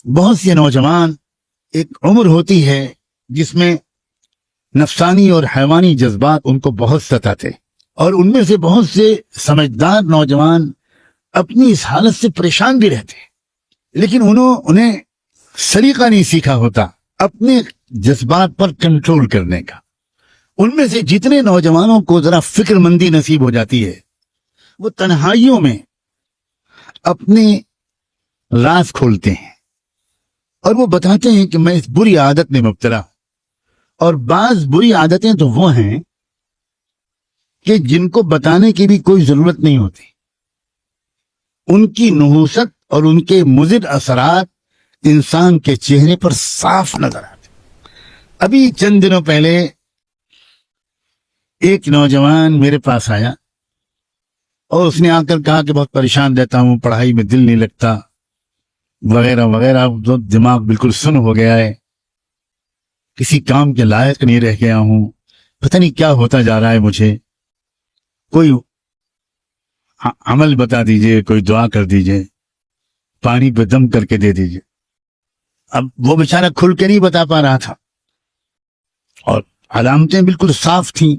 بہت سے نوجوان ایک عمر ہوتی ہے جس میں نفسانی اور حیوانی جذبات ان کو بہت ستاتے، اور ان میں سے بہت سے سمجھدار نوجوان اپنی اس حالت سے پریشان بھی رہتے، لیکن انہیں سلیقہ نہیں سیکھا ہوتا اپنے جذبات پر کنٹرول کرنے کا۔ ان میں سے جتنے نوجوانوں کو ذرا فکر مندی نصیب ہو جاتی ہے، وہ تنہائیوں میں اپنے راز کھولتے ہیں اور وہ بتاتے ہیں کہ میں اس بری عادت میں مبتلا ہوں۔ اور بعض بری عادتیں تو وہ ہیں کہ جن کو بتانے کی بھی کوئی ضرورت نہیں ہوتی، ان کی نحوست اور ان کے مضر اثرات انسان کے چہرے پر صاف نظر آتے۔ ابھی چند دنوں پہلے ایک نوجوان میرے پاس آیا اور اس نے آ کر کہا کہ بہت پریشان رہتا ہوں، پڑھائی میں دل نہیں لگتا وغیرہ وغیرہ، تو دماغ بالکل سن ہو گیا ہے، کسی کام کے لائق نہیں رہ گیا ہوں، پتہ نہیں کیا ہوتا جا رہا ہے، مجھے کوئی عمل بتا دیجئے، کوئی دعا کر دیجئے، پانی پہ دم کر کے دے دیجئے۔ اب وہ بیچارہ کھل کے نہیں بتا پا رہا تھا، اور علامتیں بالکل صاف تھیں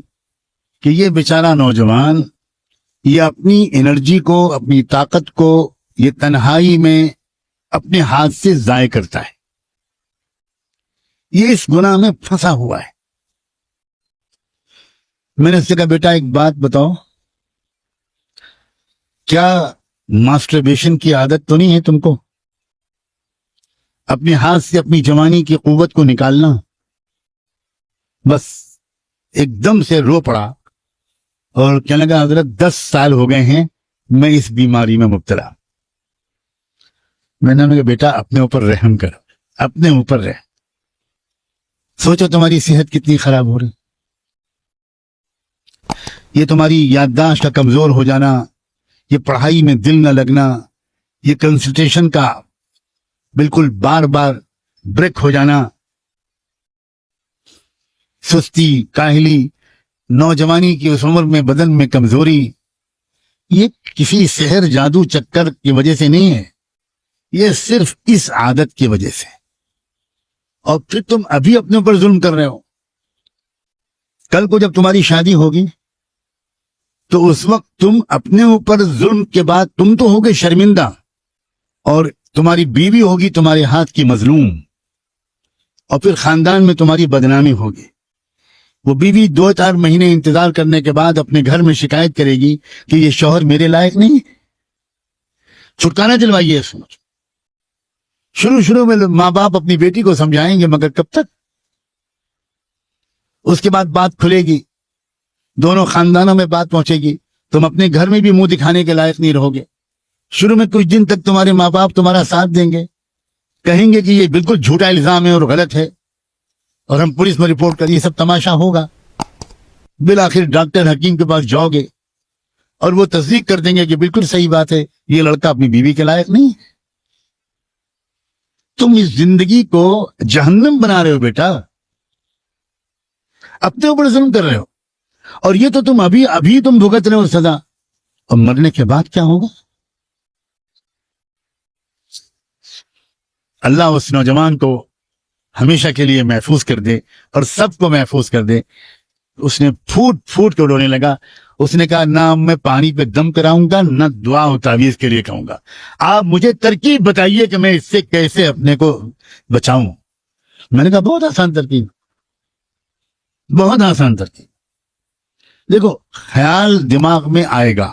کہ یہ بیچارہ نوجوان یہ اپنی انرجی کو، اپنی طاقت کو یہ تنہائی میں اپنے ہاتھ سے ضائع کرتا ہے، یہ اس گناہ میں پھنسا ہوا ہے۔ میں نے اس سے کہا بیٹا ایک بات بتاؤ، کیا ماسٹربیشن کی عادت تو نہیں ہے تم کو؟ اپنے ہاتھ سے اپنی جوانی کی قوت کو نکالنا؟ بس ایک دم سے رو پڑا اور کہنے لگا حضرت 10 سال ہو گئے ہیں میں اس بیماری میں مبتلا۔ میں نے کہا بیٹا اپنے اوپر رحم کر، اپنے اوپر رہ، سوچو تمہاری صحت کتنی خراب ہو رہی، یہ تمہاری یادداشت کا کمزور ہو جانا، یہ پڑھائی میں دل نہ لگنا، یہ کنسنٹریشن کا بالکل بار بار بریک ہو جانا، سستی، کاہلی، نوجوانی کی اس عمر میں بدن میں کمزوری، یہ کسی سحر جادو چکر کی وجہ سے نہیں ہے، یہ صرف اس عادت کی وجہ سے۔ اور پھر تم ابھی اپنے اوپر ظلم کر رہے ہو، کل کو جب تمہاری شادی ہوگی تو اس وقت تم اپنے اوپر ظلم کے بعد تم تو ہوگے شرمندہ، اور تمہاری بیوی ہوگی تمہارے ہاتھ کی مظلوم، اور پھر خاندان میں تمہاری بدنامی ہوگی۔ وہ بیوی 2-4 مہینے انتظار کرنے کے بعد اپنے گھر میں شکایت کرے گی کہ یہ شوہر میرے لائق نہیں۔ چھٹکارا دلوائیے اس میں۔ شروع میں ماں باپ اپنی بیٹی کو سمجھائیں گے، مگر کب تک؟ اس کے بعد بات کھلے گی، دونوں خاندانوں میں بات پہنچے گی، تم اپنے گھر میں بھی منہ دکھانے کے لائق نہیں رہو گے۔ شروع میں کچھ دن تک تمہارے ماں باپ تمہارا ساتھ دیں گے، کہیں گے کہ یہ بالکل جھوٹا الزام ہے اور غلط ہے، اور ہم پولیس میں رپورٹ کر، یہ سب تماشا ہوگا۔ بالآخر ڈاکٹر حکیم کے پاس جاؤ گے اور وہ تصدیق کر دیں گے کہ بالکل صحیح بات ہے، یہ لڑکا اپنی بیوی کے لائق نہیں ہے۔ تم اس زندگی کو جہنم بنا رہے ہو بیٹا، اپنے اوپر ظلم کر رہے ہو، اور یہ تو تم ابھی تم بھگت رہے ہو سزا، اور مرنے کے بعد کیا ہوگا؟ اللہ اس نوجوان کو ہمیشہ کے لیے محفوظ کر دے اور سب کو محفوظ کر دے۔ اس نے پھوٹ کے رونے لگا، اس نے کہا نہ میں پانی پہ دم کراؤں گا، نہ دعا و تعویذ کے لیے کہوں گا، آپ مجھے ترکیب بتائیے کہ میں اس سے کیسے اپنے کو بچاؤں۔ میں نے کہا بہت آسان ترکیب، بہت آسان ترکیب۔ دیکھو خیال دماغ میں آئے گا،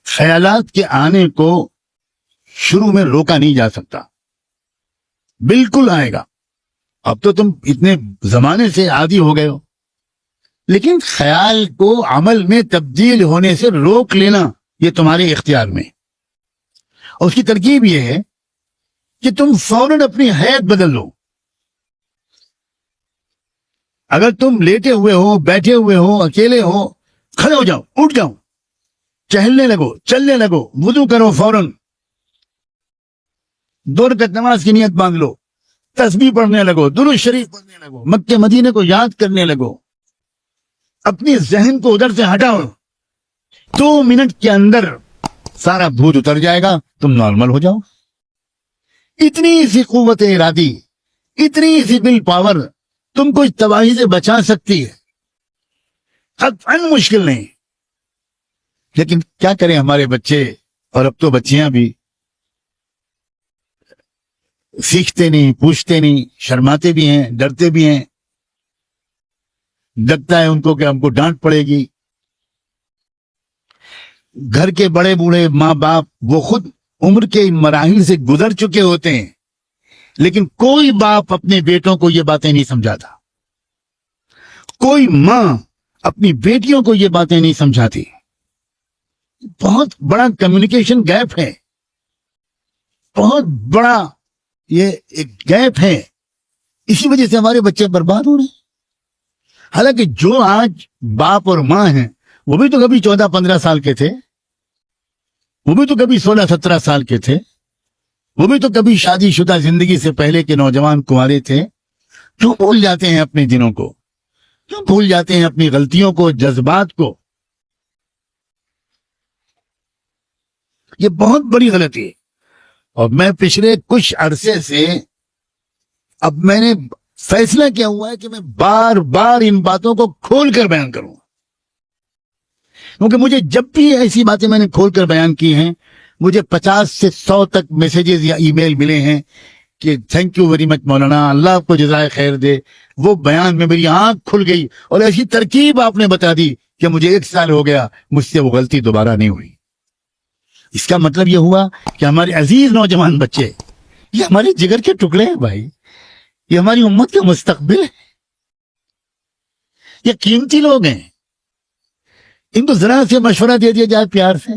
خیالات کے آنے کو شروع میں روکا نہیں جا سکتا، بالکل آئے گا۔ اب تو تم اتنے زمانے سے عادی ہو گئے ہو، لیکن خیال کو عمل میں تبدیل ہونے سے روک لینا یہ تمہارے اختیار میں۔ اور اس کی ترکیب یہ ہے کہ تم فوراً اپنی حیت بدل لو۔ اگر تم لیٹے ہوئے ہو، بیٹھے ہوئے ہو، اکیلے ہو، کھڑے ہو جاؤ، اٹھ جاؤ، ٹہلنے لگو، چلنے لگو، وضو کرو، فوراً 2 رکعت نماز کی نیت باندھ لو، تسبیح پڑھنے لگو، درود شریف پڑھنے لگو، مکے مدینے کو یاد کرنے لگو، اپنی ذہن کو ادھر سے ہٹاؤ۔ 2 منٹ کے اندر سارا بھوت اتر جائے گا, تم نارمل ہو جاؤ. اتنی سی قوت ارادی, اتنی سی ول پاور تم کو اس تباہی سے بچا سکتی ہے. قطعاً مشکل نہیں. لیکن کیا کریں ہمارے بچے, اور اب تو بچیاں بھی سیکھتے نہیں, پوچھتے نہیں, شرماتے بھی ہیں, ڈرتے بھی ہیں. لگتا ہے ان کو کہ ہم کو ڈانٹ پڑے گی. گھر کے بڑے بوڑھے ماں باپ وہ خود عمر کے ان مراحل سے گزر چکے ہوتے ہیں, لیکن کوئی باپ اپنے بیٹوں کو یہ باتیں نہیں سمجھاتا. کوئی ماں اپنی بیٹیوں کو یہ باتیں نہیں سمجھاتی. بہت بڑا کمیونیکیشن گیپ ہے, بہت بڑا یہ ایک گیپ ہے. اسی وجہ سے ہمارے بچے برباد ہو رہے ہیں. حالانکہ جو آج باپ اور ماں ہیں وہ بھی تو کبھی 14-15 سال کے تھے, وہ بھی تو کبھی 16-17 سال کے تھے, وہ بھی تو کبھی شادی شدہ زندگی سے پہلے کے نوجوان کنوارے تھے. کیوں بھول جاتے ہیں اپنے دنوں کو, کیوں بھول جاتے ہیں اپنی غلطیوں کو, جذبات کو؟ یہ بہت بڑی غلطی ہے. اور میں پچھلے کچھ عرصے سے اب میں نے فیصلہ کیا ہوا ہے کہ میں بار بار ان باتوں کو کھول کر بیان کروں, کیونکہ مجھے جب بھی ایسی باتیں میں نے کھول کر بیان کی ہیں, مجھے 50 سے 100 تک میسیجز یا ای میل ملے ہیں کہ تھینک یو ویری مچ مولانا, اللہ آپ کو جزائے خیر دے. وہ بیان میں میری آنکھ کھل گئی, اور ایسی ترکیب آپ نے بتا دی کہ مجھے 1 سال ہو گیا, مجھ سے وہ غلطی دوبارہ نہیں ہوئی. اس کا مطلب یہ ہوا کہ ہمارے عزیز نوجوان بچے یہ ہمارے جگر کے ٹکڑے ہیں بھائی, یہ ہماری امت کا مستقبل ہے, یہ قیمتی لوگ ہیں. ان کو ذرا سے مشورہ دے دیا جائے پیار سے,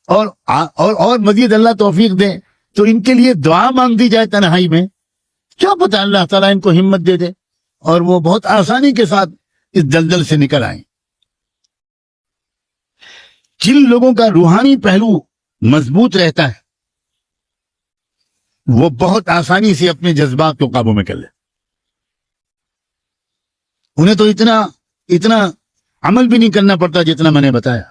اور مزید اللہ توفیق دے تو ان کے لیے دعا مانگ دی جائے تنہائی میں. کیا پتہ اللہ تعالیٰ ان کو ہمت دے دے اور وہ بہت آسانی کے ساتھ اس دلدل سے نکل آئیں. جن لوگوں کا روحانی پہلو مضبوط رہتا ہے وہ بہت آسانی سے اپنے جذبات کو قابو میں کر لے. انہیں تو اتنا عمل بھی نہیں کرنا پڑتا جتنا میں نے بتایا.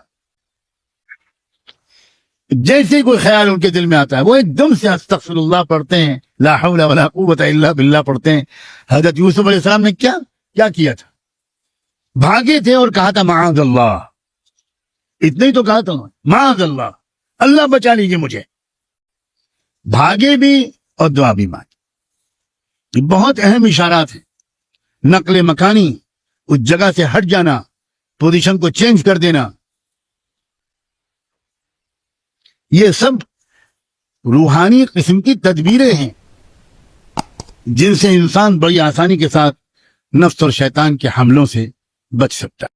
جیسے کوئی خیال ان کے دل میں آتا ہے وہ ایک دم سے استغفر اللہ پڑھتے ہیں, لا حول ولا قوت الا باللہ پڑھتے ہیں. حضرت یوسف علیہ السلام نے کیا کیا تھا؟ بھاگے تھے اور کہا تھا معاذ اللہ. اتنا ہی تو کہا تھا, معاذ اللہ, اللہ بچا لیجیے مجھے. بھاگے بھی اور دعا بھی مانگی. یہ بہت اہم اشارات ہیں. نقل مکانی, اس جگہ سے ہٹ جانا, پوزیشن کو چینج کر دینا, یہ سب روحانی قسم کی تدبیریں ہیں جن سے انسان بڑی آسانی کے ساتھ نفس اور شیطان کے حملوں سے بچ سکتا ہے.